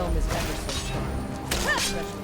realm is ever so charming, especially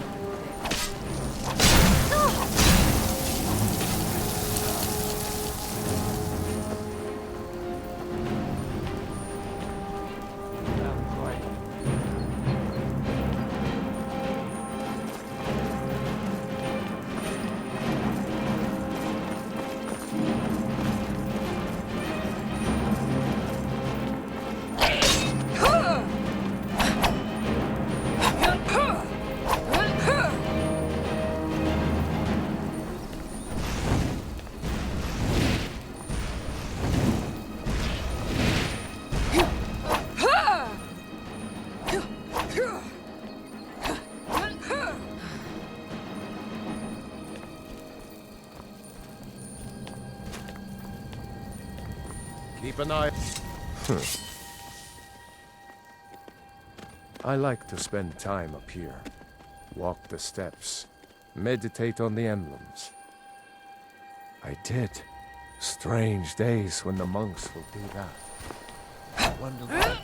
Keep an eye. I like to spend time up here. Walk the steps. Meditate on the emblems. I did. Strange days when the monks will do that. I wonder what...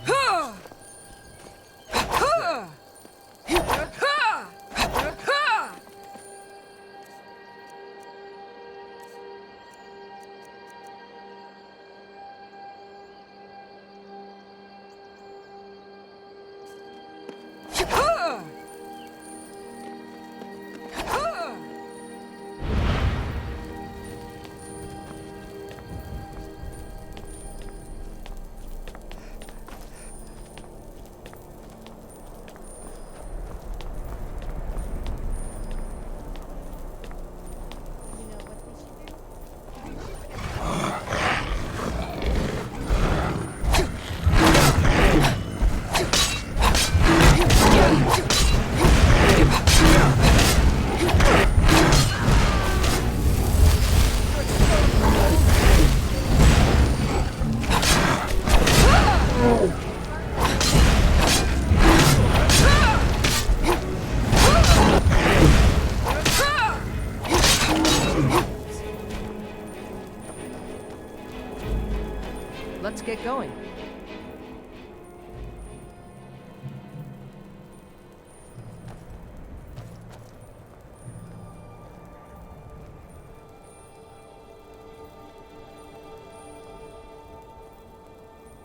Let's get going.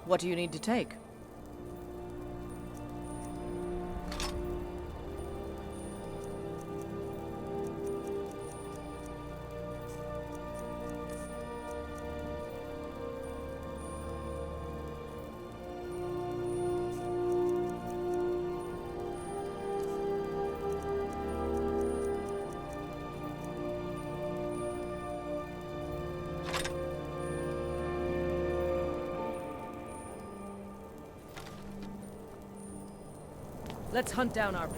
What do you need to take? Let's hunt down our...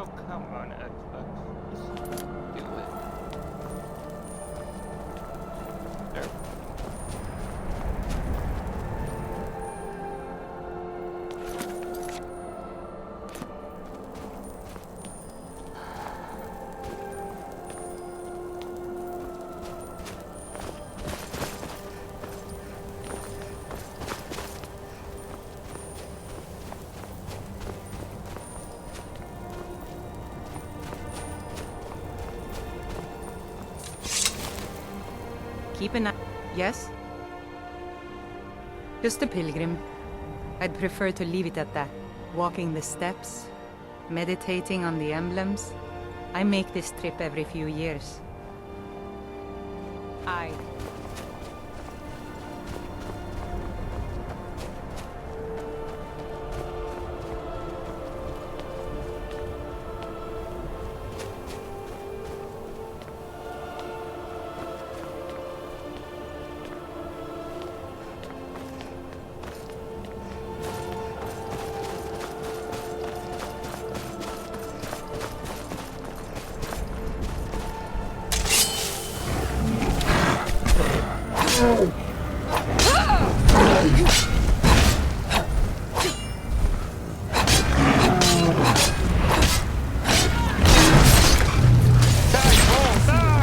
Oh, come on, Xbox. Just do it. There. Keep an eye. Yes? Just a pilgrim. I'd prefer to leave it at that. Walking the steps, meditating on the emblems. I make this trip every few years. I...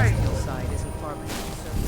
Hillside isn't far beneath the surface.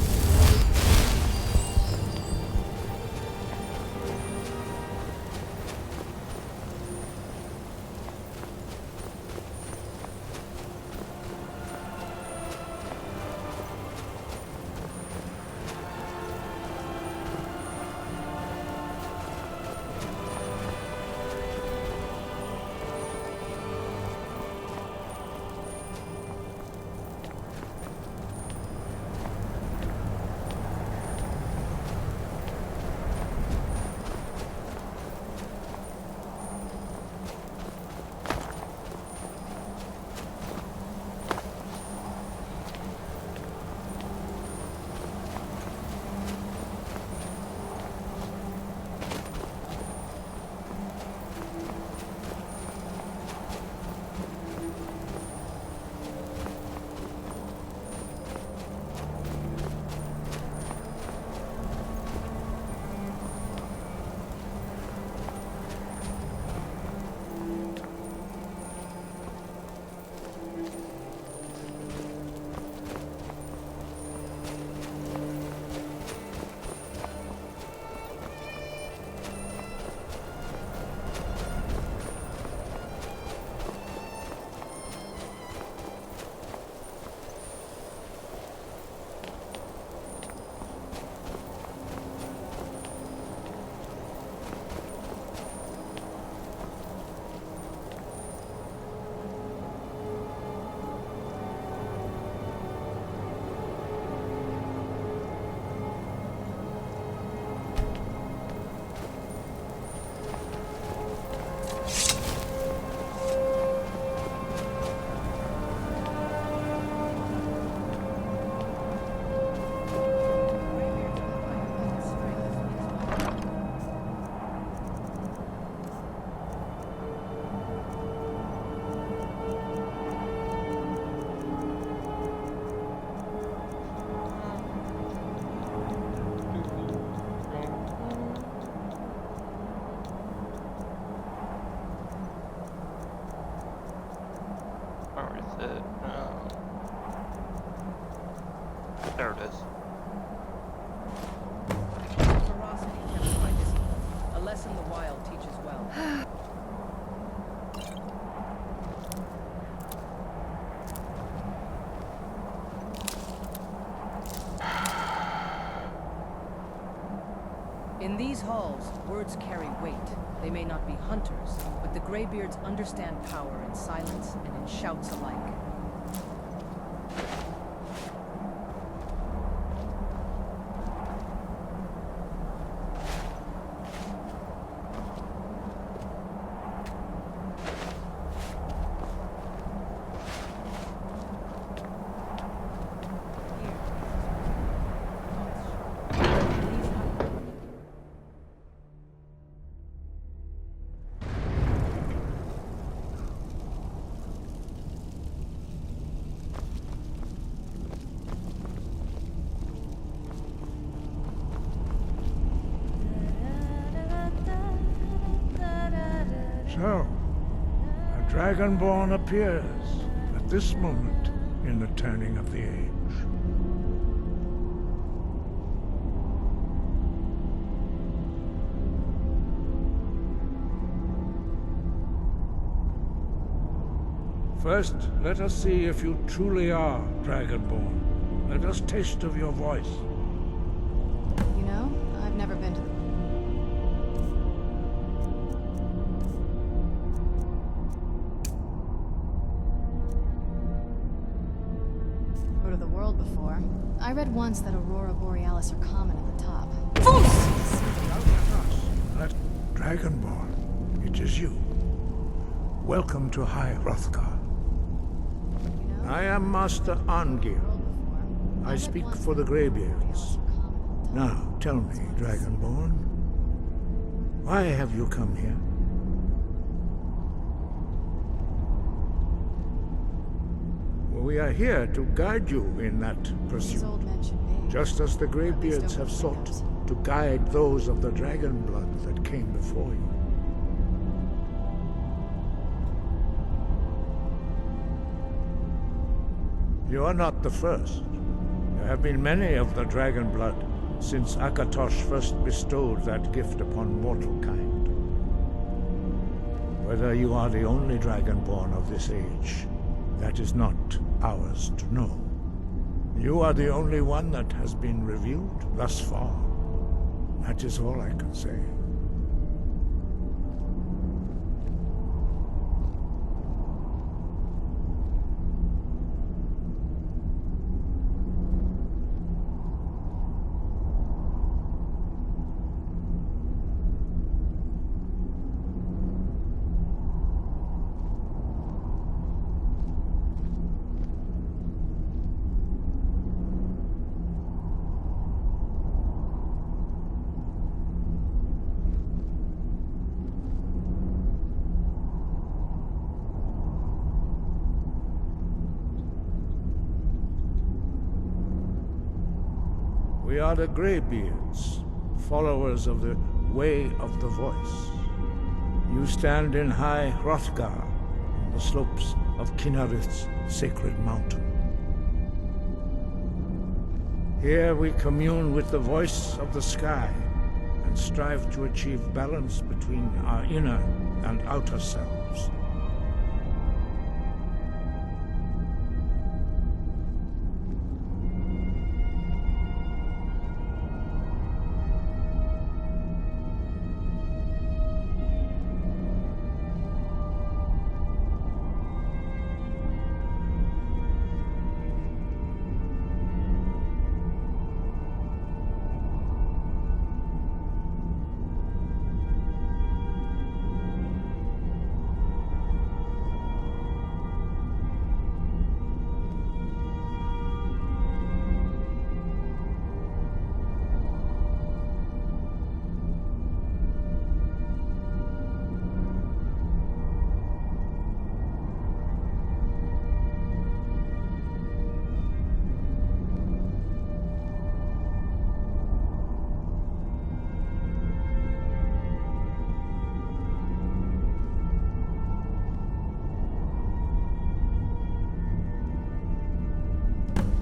Or is it? There it is. Ferocity tempers my discipline. A lesson the wild teaches well. In these halls, words carry weight. They may not be hunters, but the Greybeards understand power in silence and in shouts alike. So, a Dragonborn appears at this moment in the turning of the age. First, let us see if you truly are Dragonborn. Let us taste of your voice. You know, I've never been to the... Out of the world before. I read once that Aurora Borealis are common at the top. That Dragonborn, it is you. Welcome to High Hrothgar. You know, I am Master Arngir. before. I read speak once for the that Greybeards. Borealis are common at the top. Now, tell me, Dragonborn, why have you come here? We are here to guide you in that These pursuit, old men should be. just as the At least Greybeards open have sought windows. to guide those of the dragon blood that came before you. You are not the first. There have been many of the dragon blood since Akatosh first bestowed that gift upon mortal kind. Whether you are the only dragonborn of this age, that is not ours to know. You are the only one that has been revealed thus far. That is all I can say. We are the Greybeards, followers of the Way of the Voice. You stand in High Hrothgar, on the slopes of Kinnarith's sacred mountain. Here we commune with the voice of the sky and strive to achieve balance between our inner and outer selves.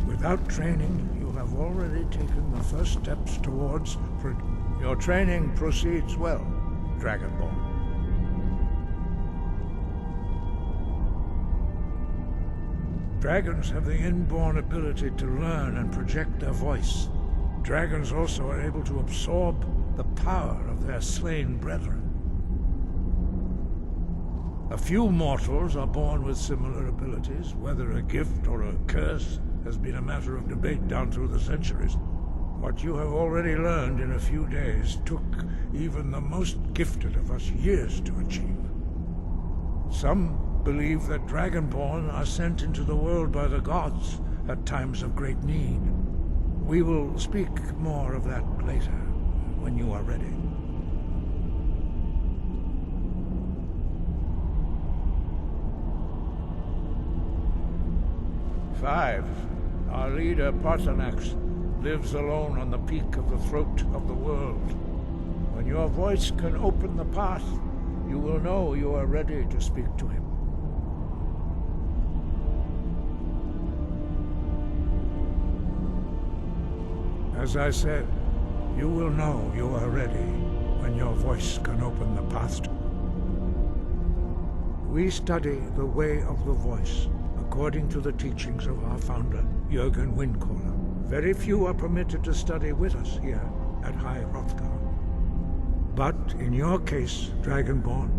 Without training, you have already taken the first steps towards... Your training proceeds well, Dragonborn. Dragons have the inborn ability to learn and project their voice. Dragons also are able to absorb the power of their slain brethren. A few mortals are born with similar abilities. Whether a gift or a curse has been a matter of debate down through the centuries. What you have already learned in a few days took even the most gifted of us years to achieve. Some believe that Dragonborn are sent into the world by the gods at times of great need. We will speak more of that later, when you are ready. Five. Our leader, Parthenax, lives alone on the peak of the throat of the world. When your voice can open the path, you will know you are ready to speak to him. As I said, you will know you are ready when your voice can open the path. We study the way of the voice according to the teachings of our founder, Jürgen Windcaller. Very few are permitted to study with us here at High Hrothgar. But in your case, Dragonborn,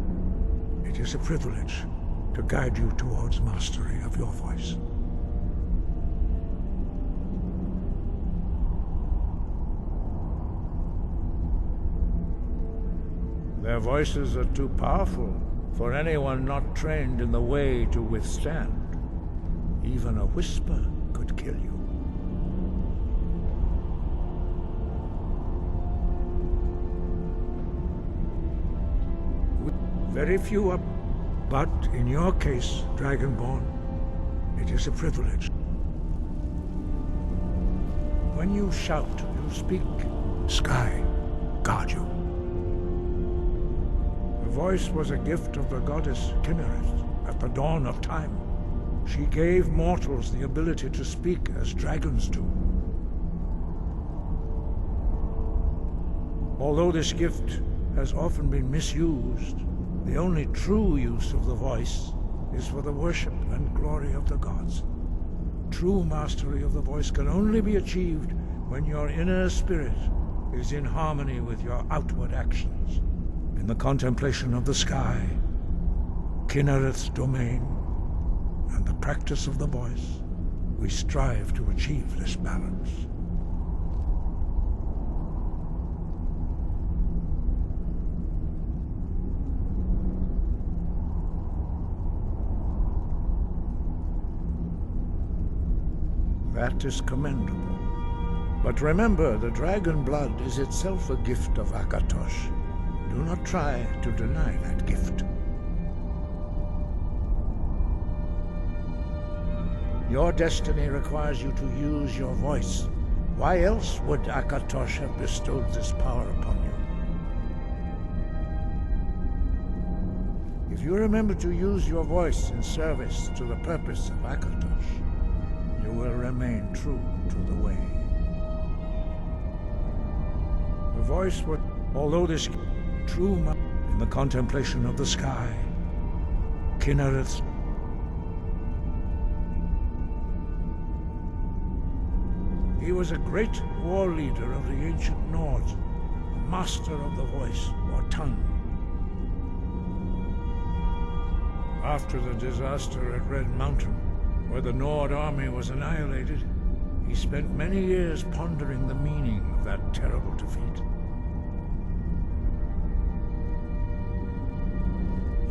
it is a privilege to guide you towards mastery of your voice. Their voices are too powerful for anyone not trained in the way to withstand. Even a whisper could kill you. Very few are, but in your case, Dragonborn, it is a privilege. When you shout, you speak. Sky, guard you. The voice was a gift of the goddess Kinnereth at the dawn of time. She gave mortals the ability to speak as dragons do. Although this gift has often been misused, the only true use of the voice is for the worship and glory of the gods. True mastery of the voice can only be achieved when your inner spirit is in harmony with your outward actions. In the contemplation of the sky, Kinnereth's domain, and the practice of the voice, we strive to achieve this balance. That is commendable. But remember, the dragon blood is itself a gift of Akatosh. Do not try to deny that gift. Your destiny requires you to use your voice. Why else would Akatosh have bestowed this power upon you? If you remember to use your voice in service to the purpose of Akatosh, you will remain true to the way. The voice would, although this true in the contemplation of the sky, Kinnereth's he was a great war leader of the ancient Nords, a master of the voice or tongue. After the disaster at Red Mountain, where the Nord army was annihilated, he spent many years pondering the meaning of that terrible defeat.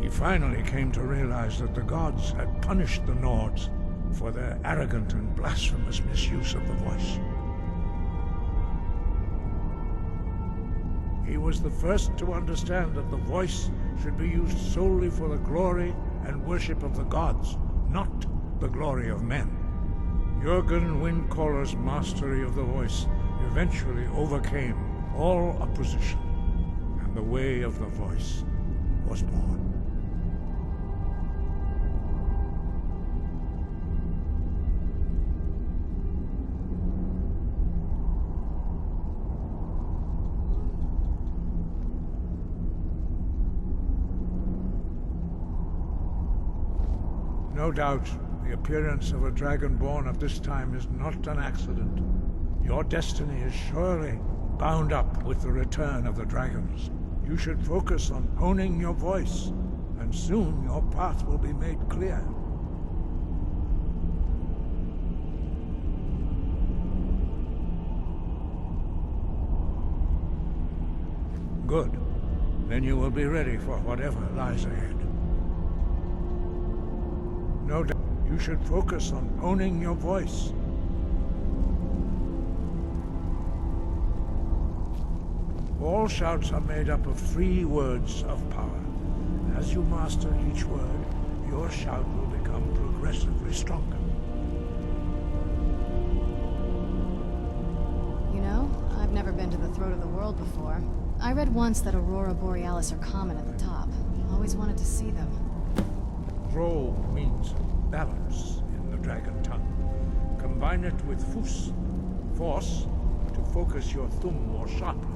He finally came to realize that the gods had punished the Nords for their arrogant and blasphemous misuse of the voice. He was the first to understand that the voice should be used solely for the glory and worship of the gods, not the glory of men. Jürgen Windcaller's mastery of the voice eventually overcame all opposition, and the way of the voice was born. No doubt, the appearance of a Dragonborn of this time is not an accident. Your destiny is surely bound up with the return of the dragons. You should focus on honing your voice, and soon your path will be made clear. Good. Then you will be ready for whatever lies ahead. No doubt, you should focus on honing your voice. All shouts are made up of 3 words of power. As you master each word, your shout will become progressively stronger. You know, I've never been to the throat of the world before. I read once that Aurora Borealis are common at the top. Always wanted to see them. Ro means balance in the dragon tongue. Combine it with fus, force, to focus your thumb more sharply.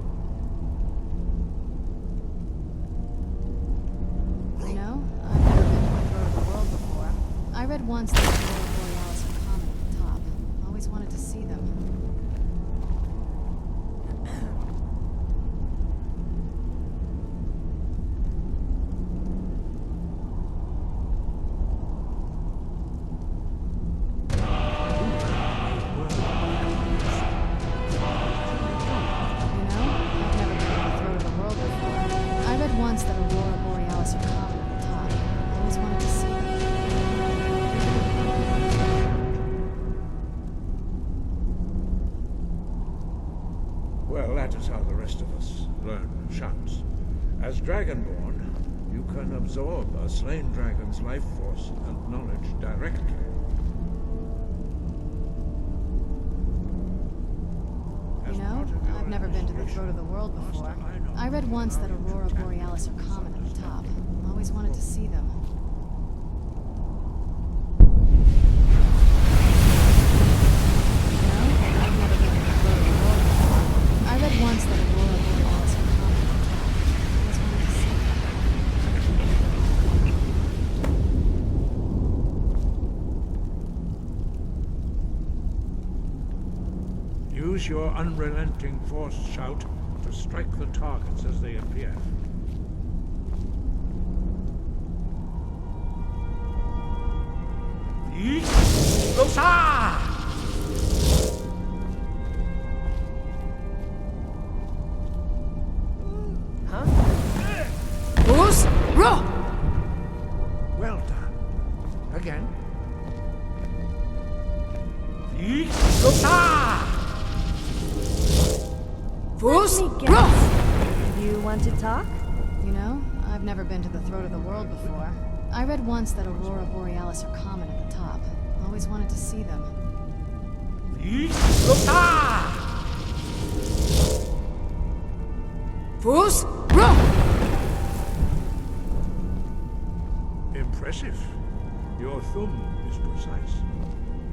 You know, I've never been to the throat of the world before. I read once that the Aurora Borealis are common at the top. Always wanted to see them. That Aurora Borealis are common at the top. I always wanted to see them. Well, that is how the rest of us learn shouts. As Dragonborn, you can absorb a slain dragon's life force and knowledge directly. You know, I've never been to the throat of the world before. I read once that Aurora Borealis are common at the top. Always wanted to see them. You know, I've never been to the throat of the world before. I read once that Aurora Borealis are common at the top. Always wanted to see them. Use your unrelenting force shout to strike the targets as they appear. Huh? Who's Ro? Well done. Again. Who's Let me Ro? guess. You want to talk? You know, I've never been to the throat of the world before. I read once that Aurora Borealis are common at the top. Always wanted to see them. Who's Ro? Impressive. Your thumb is precise.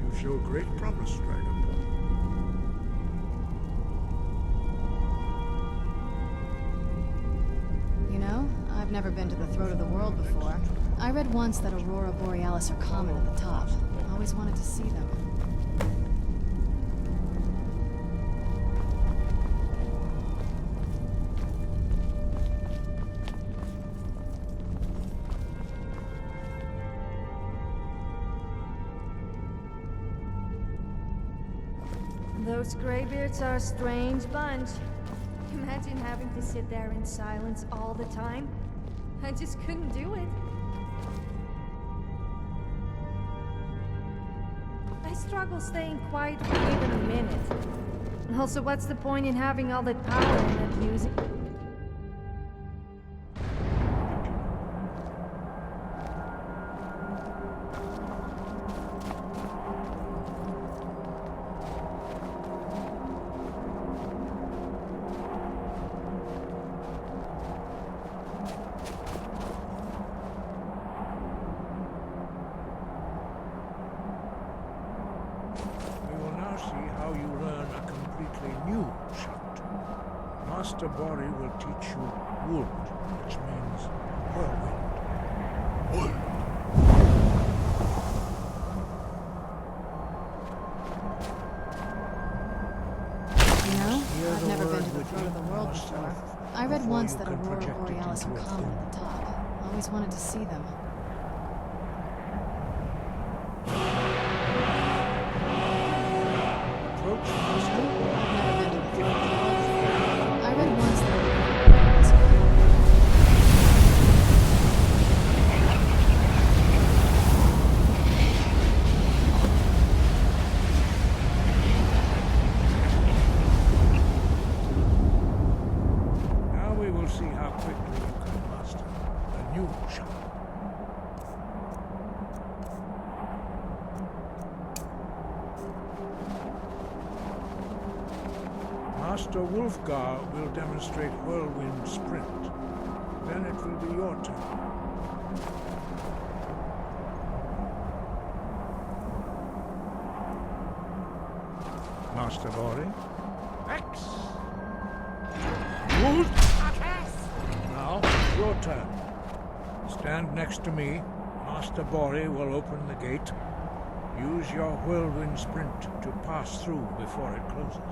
You show great promise, Dragonborn. You know, I've never been to the throat of the world before. I read once that Aurora Borealis are common at the top. Always wanted to see them. Those graybeards are a strange bunch. Imagine having to sit there in silence all the time. I just couldn't do it. I struggle staying quiet for even a minute. Also, what's the point in having all that power and not using it? Master Bori will teach you wood, which means whirlwind. Wood. You know, I've never been to the throat of the world before. I read once that Aurora Borealis are common at the top. Always wanted to see them. Approach Master Bori. I've never been to the throat of the world before. I read once that Aurora Borealis are common. Now we will see how quickly you can master a new shot. Master Wulfgar will demonstrate whirlwind sprint. Then it will be your turn. Master Bori. X. Woot. Now, your turn. Stand next to me. Master Bori will open the gate. Use your whirlwind sprint to pass through before it closes.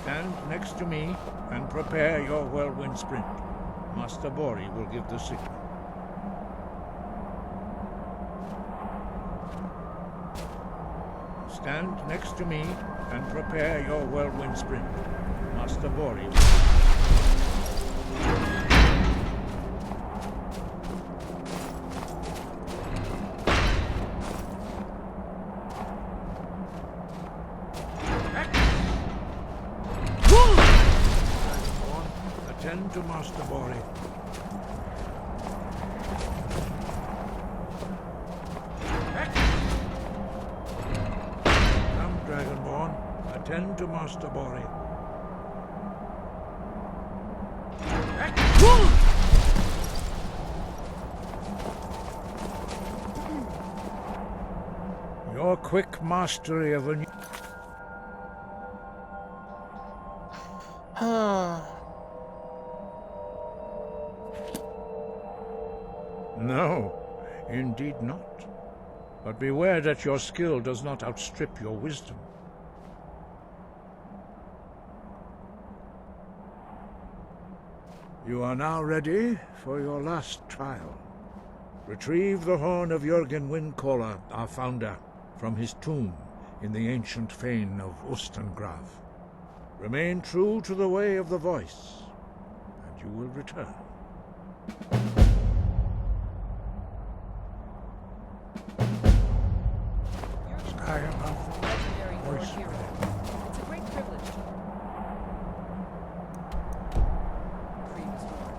Stand next to me and prepare your whirlwind sprint. Master Bori will give the signal. Stand next to me and prepare your whirlwind sprint. Master Bori will... Attend to Master Bori. Come, Dragonborn. Attend to Master Bori. Your quick mastery of a new... No, indeed not. But beware that your skill does not outstrip your wisdom. You are now ready for your last trial. Retrieve the horn of Jürgen Windcaller, our founder, from his tomb in the ancient fane of Ustengrav. Remain true to the way of the voice, and you will return. Skyrim, Legendary war voice hero. It's a great privilege. Previous war.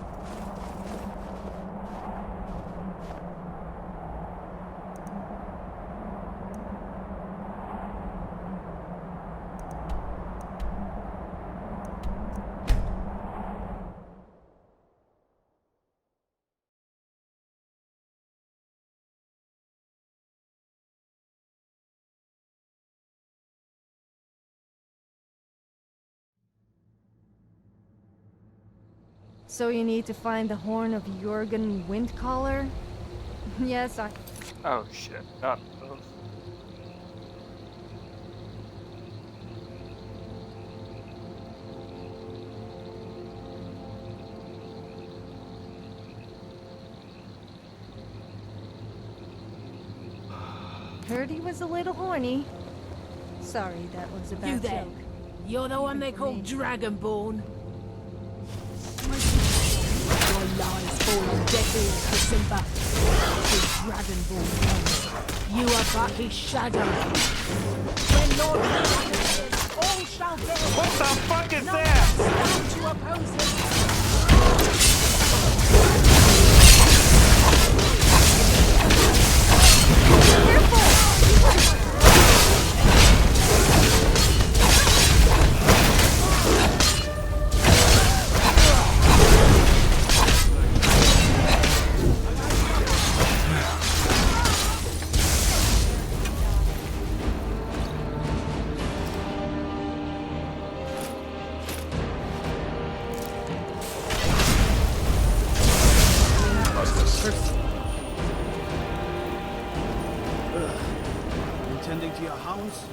So you need to find the horn of Jürgen Windcaller? Yes, I... Oh shit, not those. heard he was a little horny. Sorry, that was a bad You there. joke. You're the one they call Dragonborn. Your lies fall on deaf ears, December. The Dragonborn comes. You are but his shadow. When Lord Dragon appears, all shall bear. What the fuck is No that? one stand to oppose him. Intending to your hounds?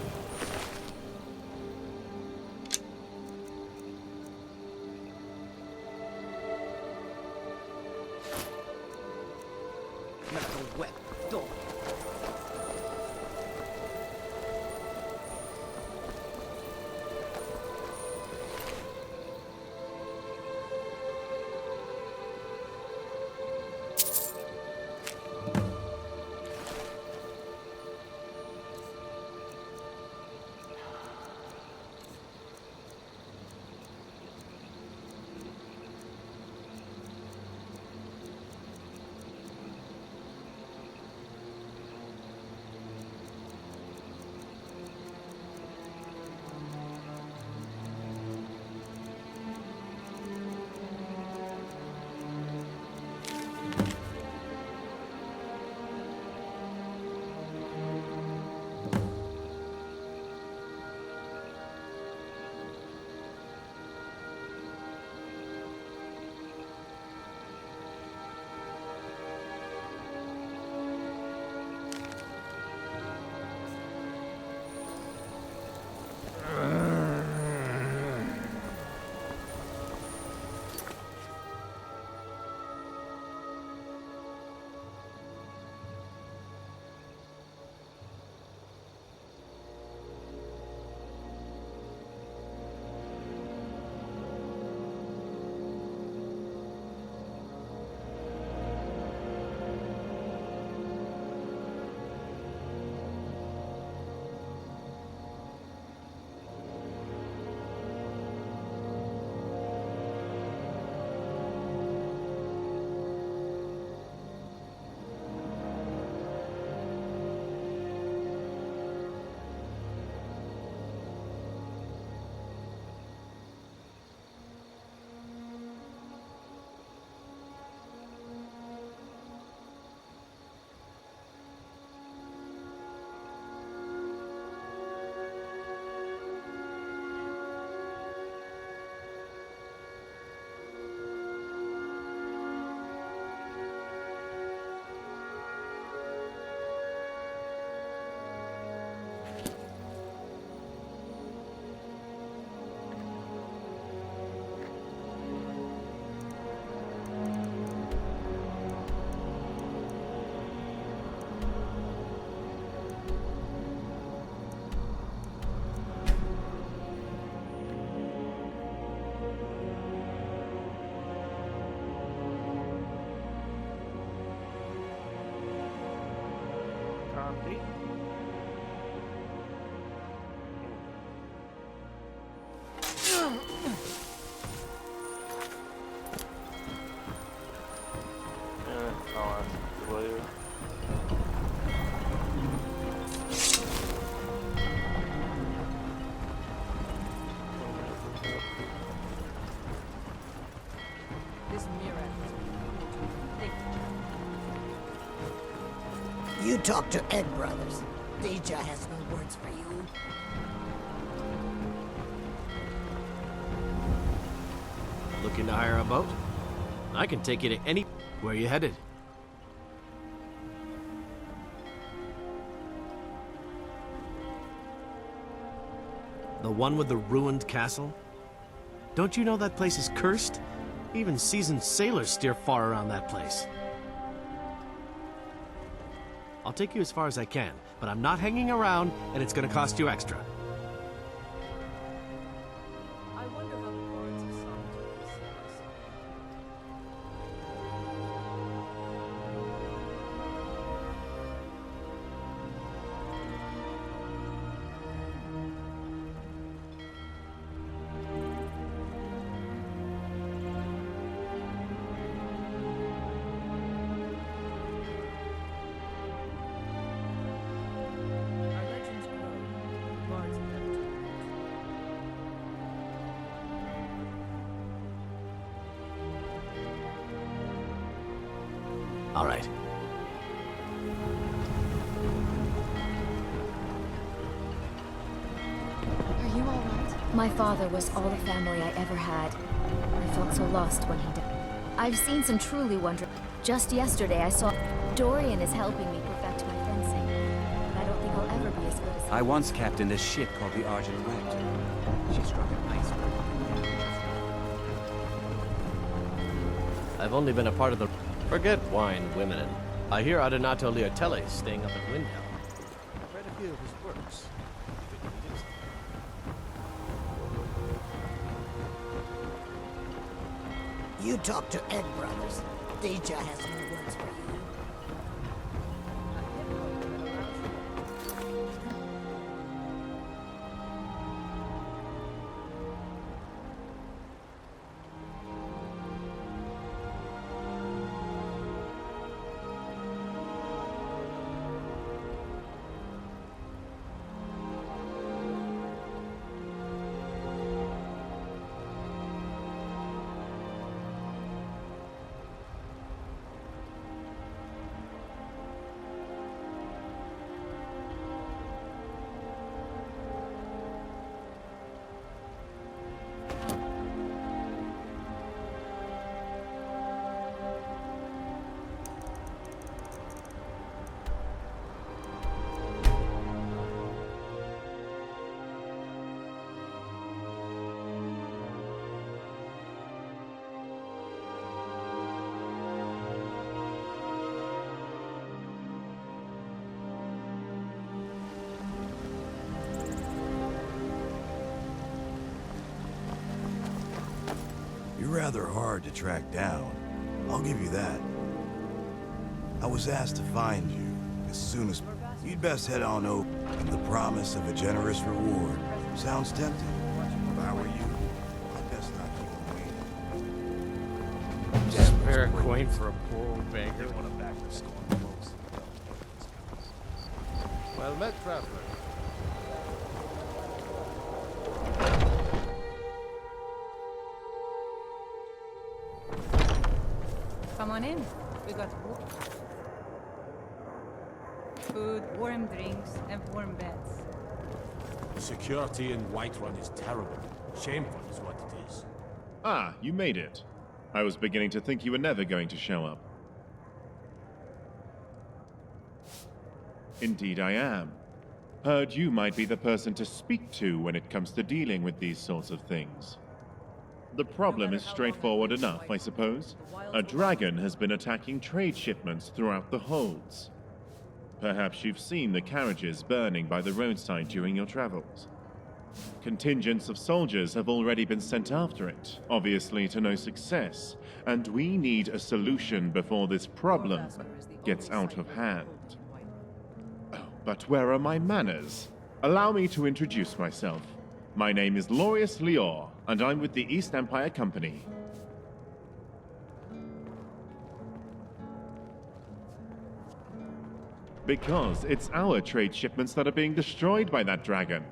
Metal wet dog. talk to Egg Brothers. Deja has no words for you. Looking to hire a boat? I can take you to any... Where you headed? The one with the ruined castle? Don't you know that place is cursed? Even seasoned sailors steer far around that place. I'll take you as far as I can, but I'm not hanging around, and it's gonna cost you extra. I wonder how the bards of solitude see us. Our legends grow. Bards never took root. All right. Are you alright? My father was all the family I ever had. I felt so lost when he died. I've seen some truly wonderful... Just yesterday I saw... Dorian is helping me perfect my fencing. But I don't think I'll ever be as good as... I once captained a ship called the Argent Rat. She struck an iceberg. I've only been a part of the... Forget wine, women, and... I hear Adonato Leotelli staying up at Windhelm. I've read a few of his works. You talk to Egg Brothers. Deja has no words for you. You're rather hard to track down. I'll give you that. I was asked to find you as soon as... You'd best head on over, and the promise of a generous reward sounds tempting. If I were you, I'd best not keep him waiting. Spare a coin for a poor old beggar. Want to back the storm close. Well met, traveler. Come on in. We got food, warm drinks, and warm beds. The security in Whiterun is terrible. Shameful is what it is. Ah, you made it. I was beginning to think you were never going to show up. Indeed I am. Heard you might be the person to speak to when it comes to dealing with these sorts of things. The problem is straightsforward enough, I suppose. A dragon has been attacking trade shipments throughout the holds. Perhaps you've seen the carriages burning by the roadside during your travels. Contingents of soldiers have already been sent after it, obviously to no success, and we need a solution before this problem gets out of hand. Oh, but where are my manners? Allow me to introduce myself. My name is Lorius Lior, and I'm with the East Empire Company. Because it's our trade shipments that are being destroyed by that dragon.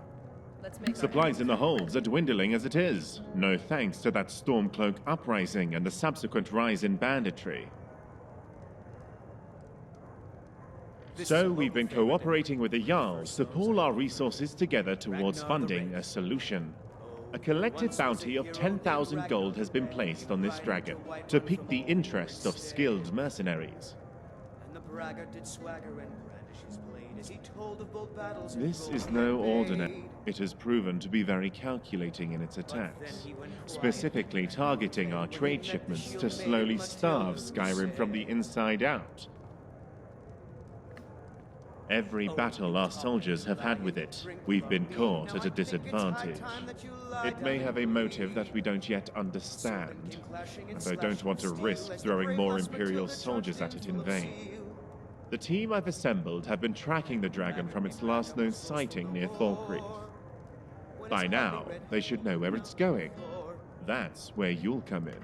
Supplies in the holds are dwindling as it is, no thanks to that Stormcloak uprising and the subsequent rise in banditry. So we've been cooperating with the Jarls to pool our resources together towards funding a solution. A collective bounty of 10,000 gold has been placed on this dragon to pique the interest of skilled mercenaries. And the braggart did swagger and brandish his blade as he told of bold battles. This is no ordinary. It has proven to be very calculating in its attacks, specifically targeting our trade shipments to slowly starve Skyrim from the inside out. Every battle our soldiers have had with it, we've been caught at a disadvantage. It may have a motive that we don't yet understand, and I don't want to risk throwing more Imperial soldiers at it in vain. The team I've assembled have been tracking the dragon from its last known sighting near Falkreath. By now, they should know where it's going. That's where you'll come in.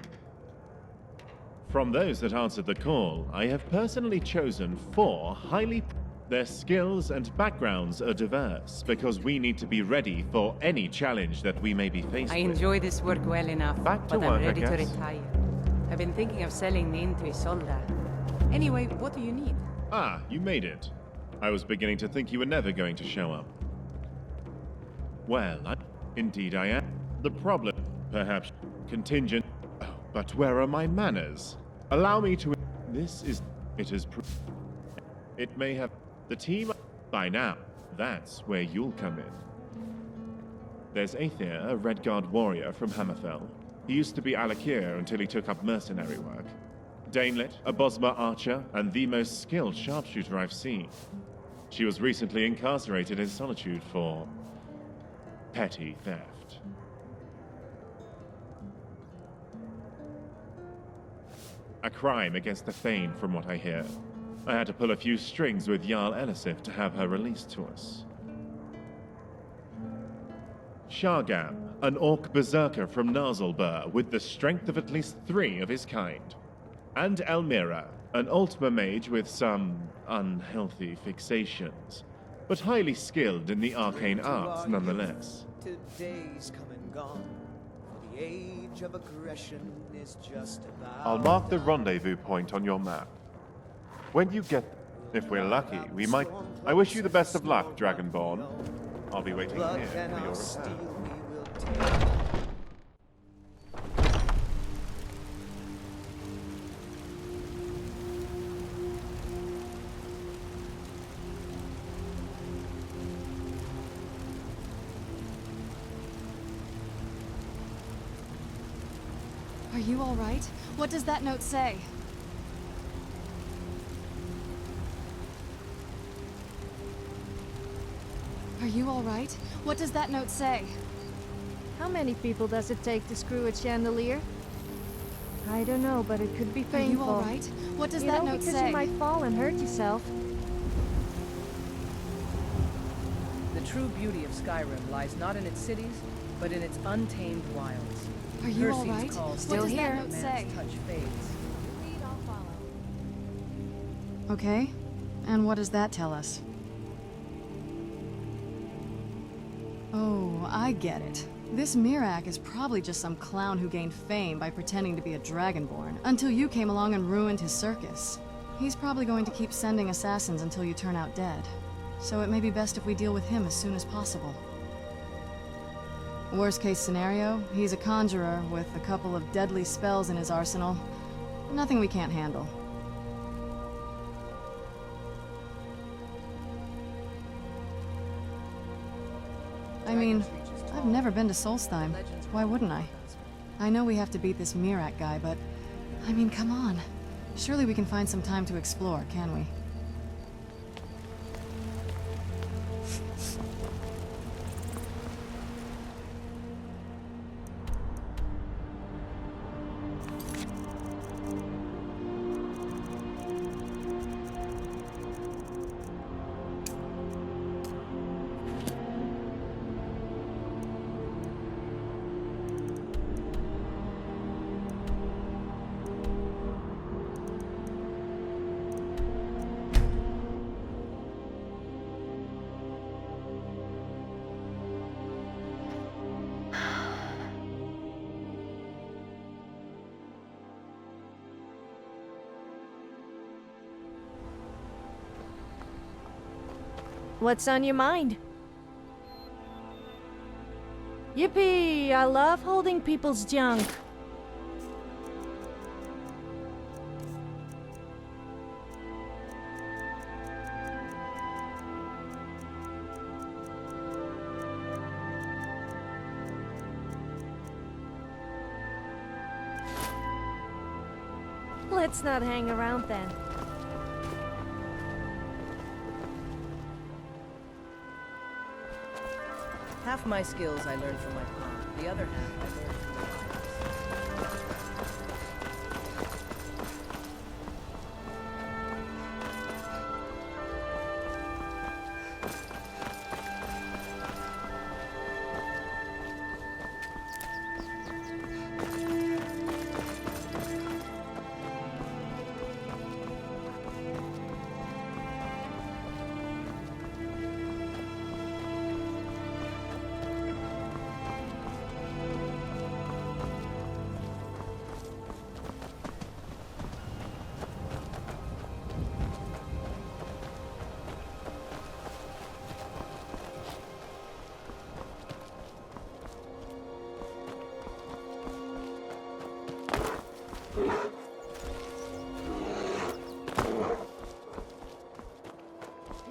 From those that answered the call, I have personally chosen 4 highly... Their skills and backgrounds are diverse, because we need to be ready for any challenge that we may be faced I with. enjoy this work well enough, Back to but work, I'm ready I to guess. retire. I've been thinking of selling the Isolda. Anyway, what do you need? Ah, you made it. I was beginning to think you were never going to show up. Well, indeed I am. The problem, perhaps, contingent... Oh, but where are my manners? Allow me to... This is... It has... It may have... The team... By now, that's where you'll come in. There's Aether, a Redguard warrior from Hammerfell. He used to be Alakir until he took up mercenary work. Danelet, a Bosmer archer, and the most skilled sharpshooter I've seen. She was recently incarcerated in Solitude for... petty theft. A crime against the Thane, from what I hear. I had to pull a few strings with Jarl Elisif to have her released to us. Shargam, an orc berserker from Narzulbur with the strength of at least 3 of his kind. And Elmira, an Altmer mage with some unhealthy fixations, but highly skilled in the arcane arts nonetheless. Today's come and gone. For the age of aggression is just about... I'll mark the rendezvous point on your map. When you get... If we're lucky, we might... I wish you the best of luck, Dragonborn. I'll be waiting here for your return. Are you all right? What does that note say? Are you all right? What does that note say? How many people does it take to screw a chandelier? I don't know, but it could be painful. Are you all right? What does You that know, note because say? you might fall and hurt yourself. The true beauty of Skyrim lies not in its cities, but in its untamed wilds. Are you all Percy's right? call Still states here? that What does man's that note say? touch fades. Lead, I'll follow. Okay. And what does that tell us? Oh, I get it. This Mirak is probably just some clown who gained fame by pretending to be a Dragonborn, until you came along and ruined his circus. He's probably going to keep sending assassins until you turn out dead. So it may be best if we deal with him as soon as possible. Worst case scenario, he's a conjurer with a couple of deadly spells in his arsenal. Nothing we can't handle. I mean, I've never been to Solstheim. Why wouldn't I? I know we have to beat this Mirak guy, but... I mean, come on. Surely we can find some time to explore, can we? What's on your mind? Yippee! I love holding people's junk. Let's not hang around then. Half my skills I learned from my pa. The other half I learned from the mines.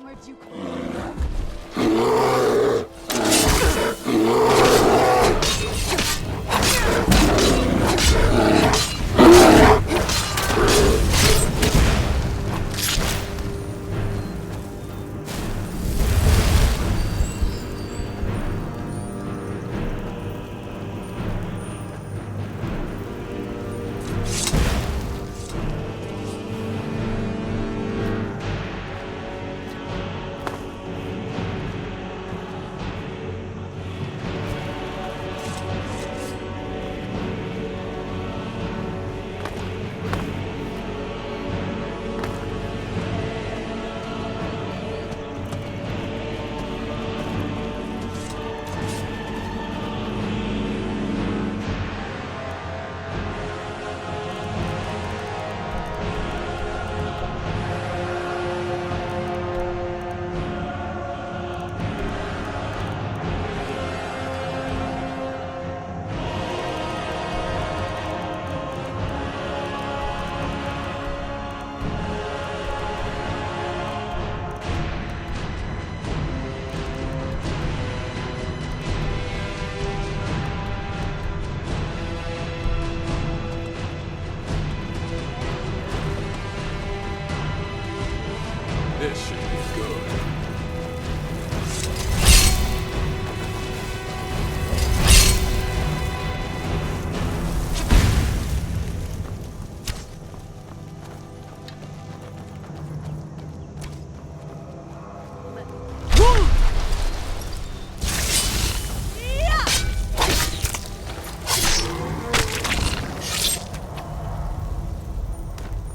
Where'd you This should be good.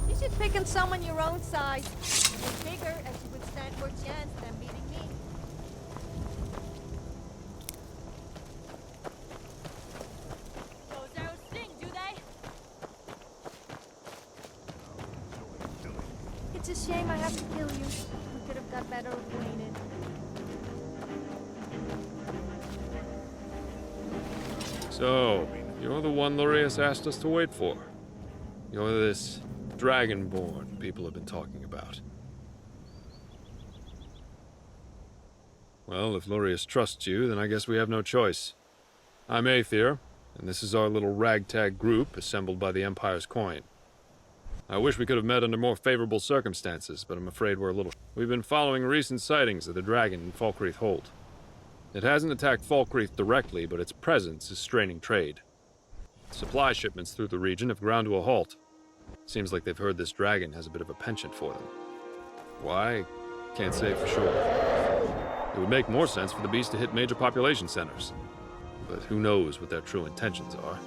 You should pick on someone your own size. Bigger, as you would stand more chance than beating me. Those arrows sting, do they? It's a shame I have to kill you. We could have got better acquainted. So, you're the one Lurius asked us to wait for. You're this Dragonborn people have been talking about. Well, if Lurius trusts you, then I guess we have no choice. I'm Aether, and this is our little ragtag group assembled by the Empire's coin. I wish we could have met under more favorable circumstances, but I'm afraid we're a little... We've been following recent sightings of the dragon in Falkreath Hold. It hasn't attacked Falkreath directly, but its presence is straining trade. Supply shipments through the region have ground to a halt. Seems like they've heard this dragon has a bit of a penchant for them. Why? Can't say for sure. It would make more sense for the beast to hit major population centers. But who knows what their true intentions are.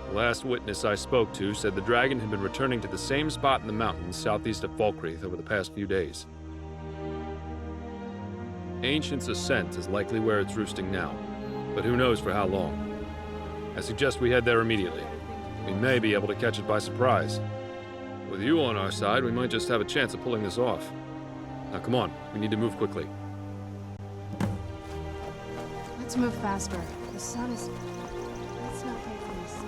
The last witness I spoke to said the dragon had been returning to the same spot in the mountains southeast of Falkreath over the past few days. Ancient's Ascent is likely where it's roosting now, but who knows for how long. I suggest we head there immediately. We may be able to catch it by surprise. With you on our side, we might just have a chance of pulling this off. Now come on, we need to move quickly. Let's move faster. The sun is... Let's not get close.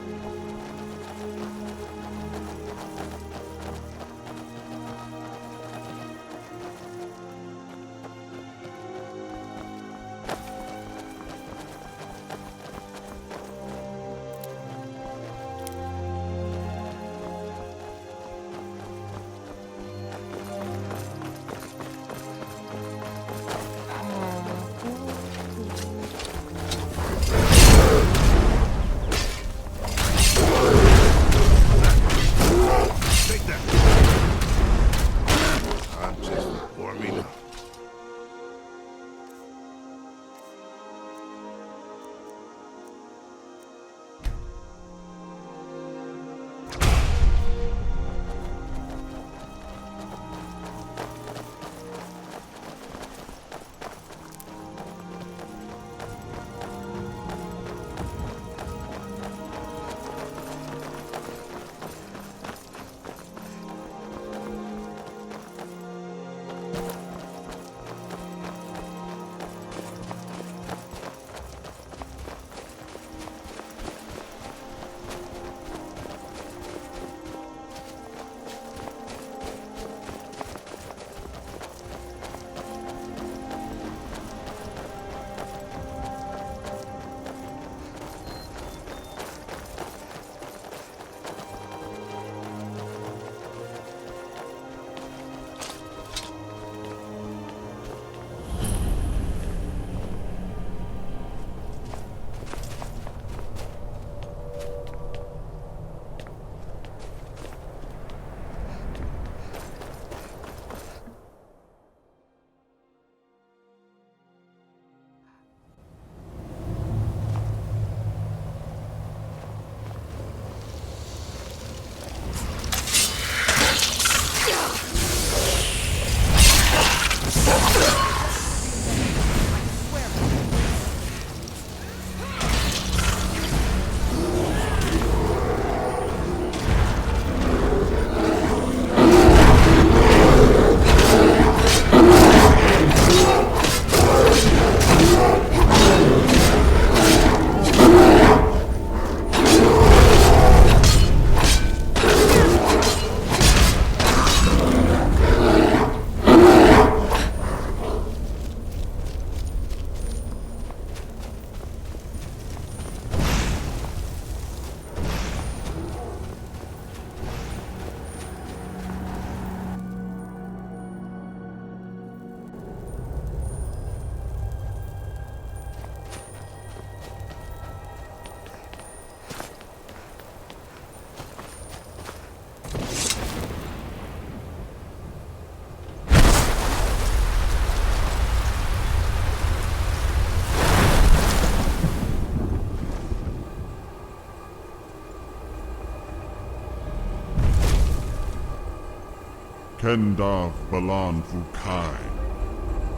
Kendav Balan Fukai.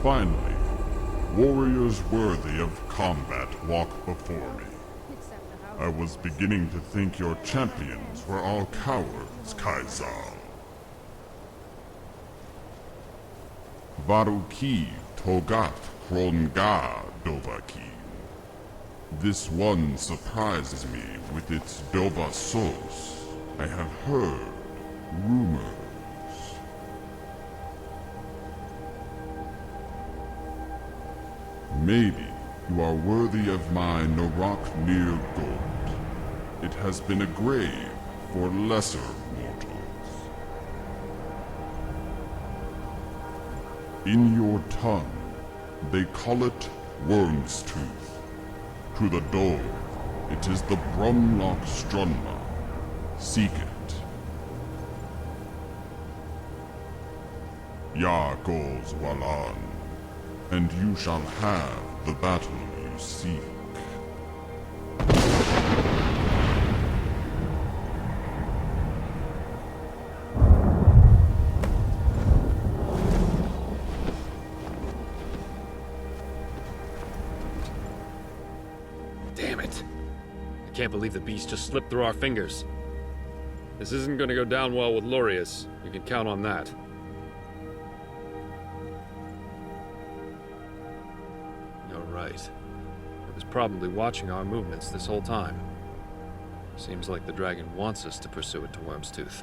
Finally, warriors worthy of combat walk before me. I was beginning to think your champions were all cowards, Kaisal. Varuki Togat Kronga Dovaki. This one surprises me with its Dovasos. I have heard rumors. Maybe you are worthy of my Narak near gold. It has been a grave for lesser mortals. In your tongue, they call it Wyrmtooth. To the door, it is the Brumlock Strunma. Seek it. Ya goes Walan, and you shall have the battle you seek. it. I can't believe the beast just slipped through our fingers. This isn't going to go down well with Lurius. You can count on that. You're right. It was probably watching our movements this whole time. Seems like the dragon wants us to pursue it to Wyrmtooth.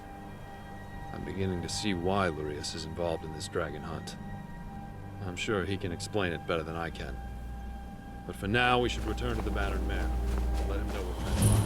I'm beginning to see why Lurius is involved in this dragon hunt. I'm sure he can explain it better than I can. But for now, we should return to the battered mare. Let him know we're friends.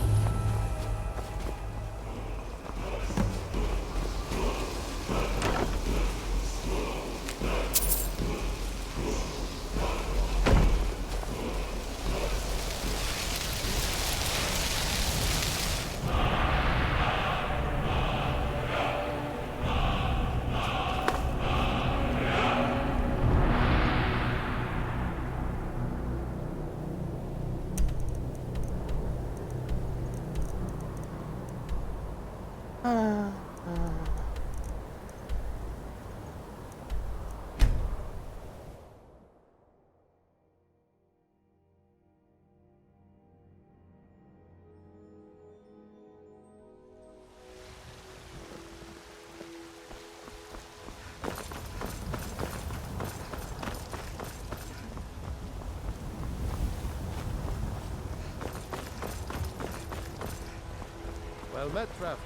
Well met, traveler.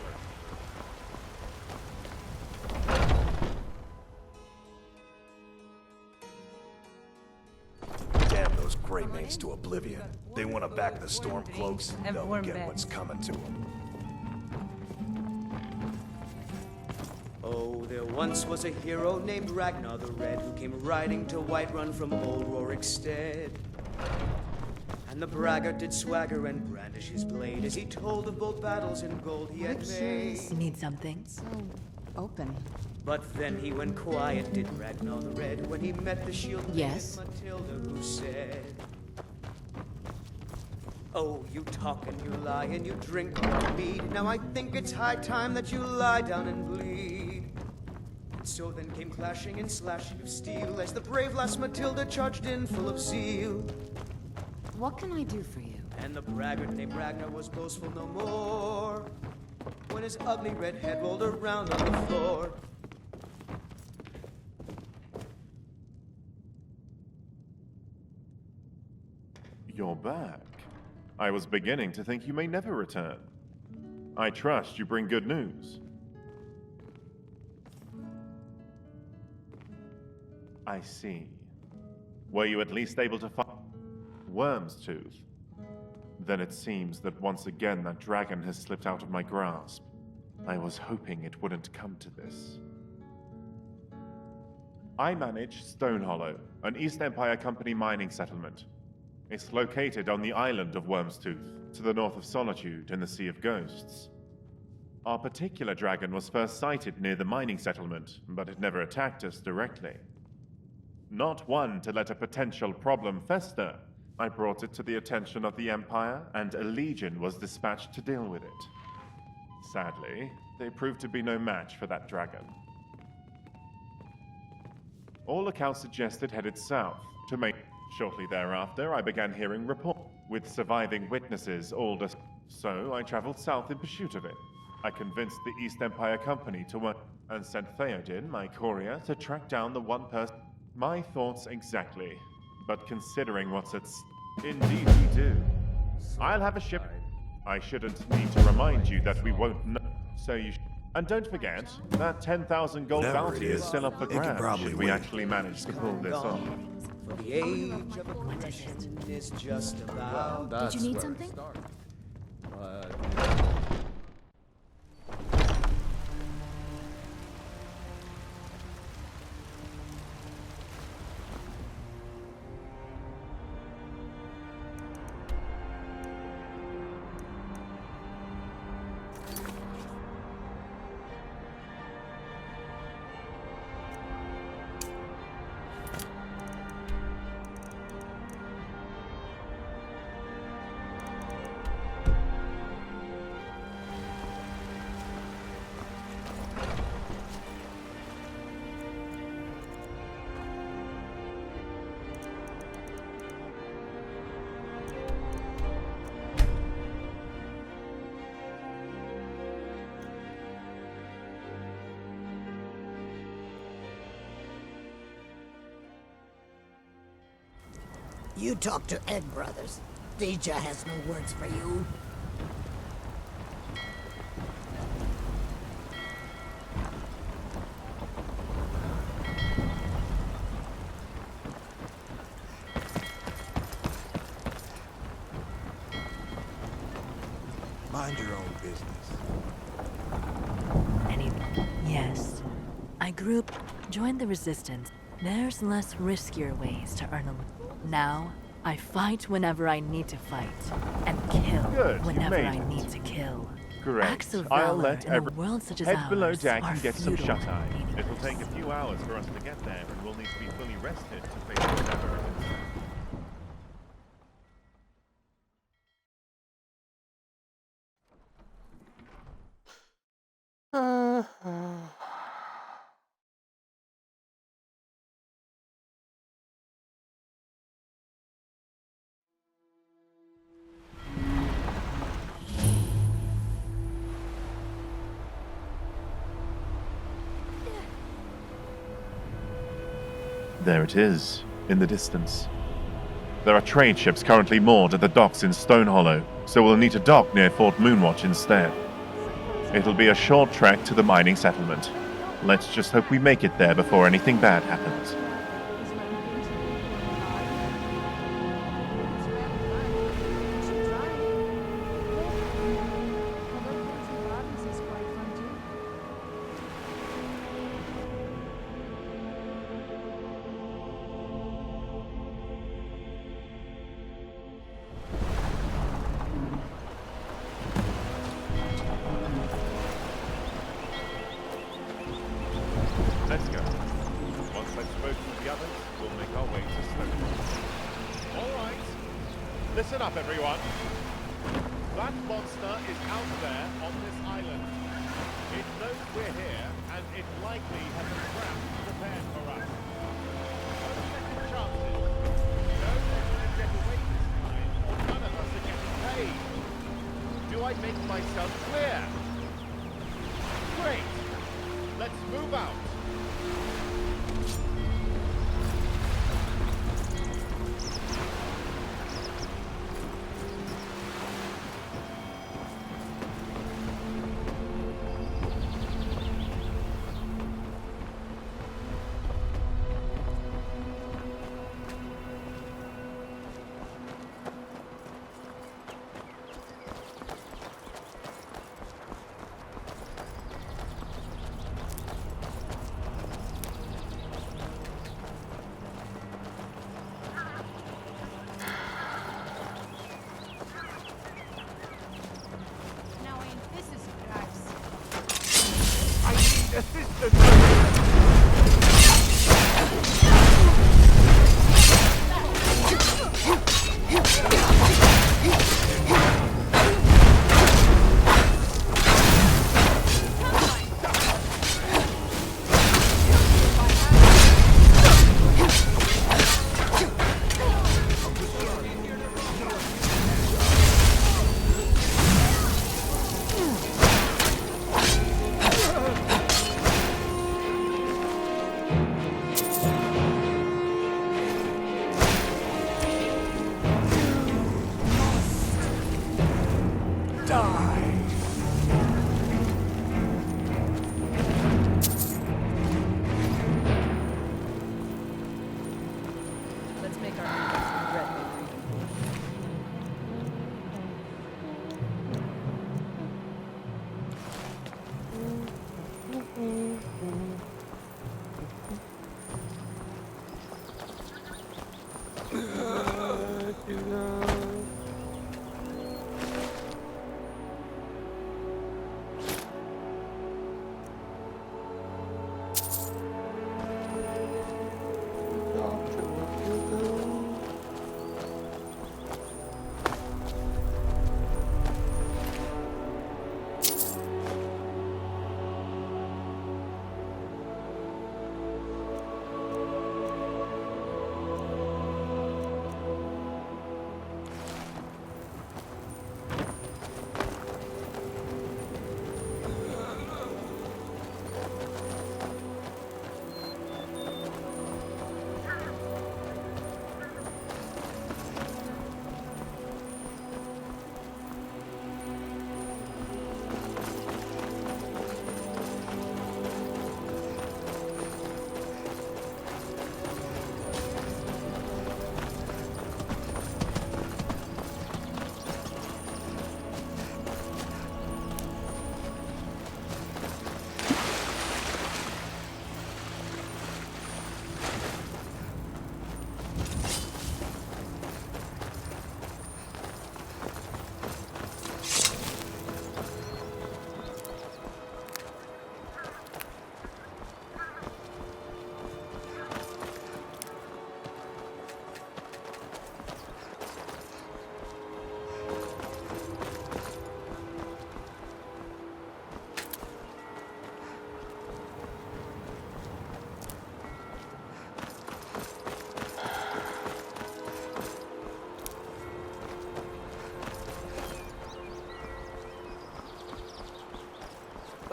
Damn those gray mains to oblivion. They want to back the storm cloaks, they'll get what's coming to them. Oh, there once was a hero named Ragnar the Red who came riding to Whiterun from old Rorikstead. And the braggart did swagger and brandish his blade as he told of bold battles and gold he had made. Need something. So open. But then he went quiet, did Ragnar the Red, when he met the shield Yes? Matilda, who said, "Oh, you talk and you lie and you drink more mead. Now I think it's high time that you lie down and bleed." And so then came clashing and slashing of steel as the brave lass Matilda charged in full of zeal. What can I do for you? And the braggart named Ragnar was boastful no more when his ugly red head rolled around on the floor. You're back. I was beginning to think you may never return. I trust you bring good news. I see. Were you at least able to find Wyrmtooth? Then it seems that once again that dragon has slipped out of my grasp. I was hoping it wouldn't come to this. I manage Stonehollow, an East Empire Company mining settlement. It's located on the island of Wyrmtooth, to the north of Solitude in the Sea of Ghosts. Our particular dragon was first sighted near the mining settlement, but it never attacked us directly. Not one to let a potential problem fester, I brought it to the attention of the Empire, and a legion was dispatched to deal with it. Sadly, they proved to be no match for that dragon. All accounts suggest it headed south to make. Shortly thereafter, I began hearing reports with surviving witnesses, so I traveled south in pursuit of it. I convinced the East Empire Company to work and sent Theoden, my courier, to track down the one person. My thoughts exactly, but considering what's at indeed we do. I'll have a ship. I shouldn't need to remind you that we won't know, so you and don't forget, that 10,000 gold Whatever bounty it is still up for it can grabs probably should we wait. actually manage to pull this off. For the age of aggression is just about. Did you need something? You talk to Egg Brothers. Deja has no words for you. Mind your own business. Yes. I grew up, joined the resistance. There's less riskier ways to earn a Now, I fight whenever I need to fight, and kill Good, you whenever made I it. need to kill. Great. Acts of I'll valor let in a world such as head below ours deck are and get some futile. shut-eye. It'll take a few hours for us to get there, and we'll need to be fully rested to face whatever it is. There it is, in the distance. There are trade ships currently moored at the docks in Stone Hollow, so we'll need to dock near Fort Moonwatch instead. It'll be a short trek to the mining settlement. Let's just hope we make it there before anything bad happens. Let's go. Once I've spoken to the others, we'll make our way to Stonehenge. All right. Listen up, everyone. That monster is out there on this island. It knows we're here, and it likely has a trap prepared for us. No second chances. No one's going to get away this time, or none of us are getting paid. Do I make myself clear? Great. Let's move out.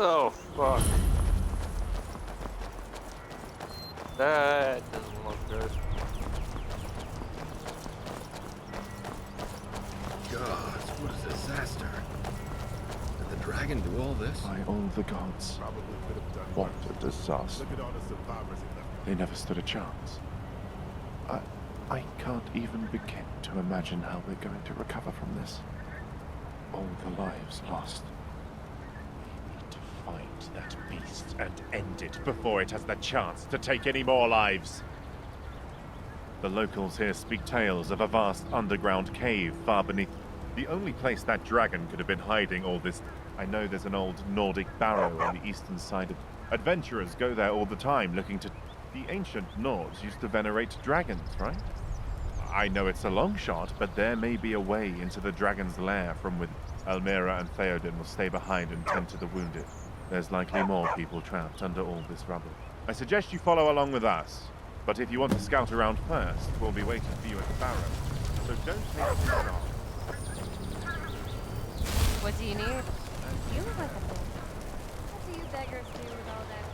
Oh, fuck. That doesn't look good. God, what a disaster. Did the dragon do all this? By all the gods. What a disaster. They never stood a chance. I can't even begin to imagine how they're going to recover from this. All the lives lost. We need to find that beast and end it before it has the chance to take any more lives. The locals here speak tales of a vast underground cave far beneath. The only place that dragon could have been hiding all this. I know there's an old Nordic barrow on the eastern side of... Adventurers go there all the time looking to... The ancient Nords used to venerate dragons, right? I know it's a long shot, but there may be a way into the dragon's lair from within. Almira and Theoden will stay behind and tend to the wounded. There's likely more people trapped under all this rubble. I suggest you follow along with us, but if you want to scout around first, we'll be waiting for you at the barrow. So don't take too long. What do you need? You look like a fool. What do you beggars do with all that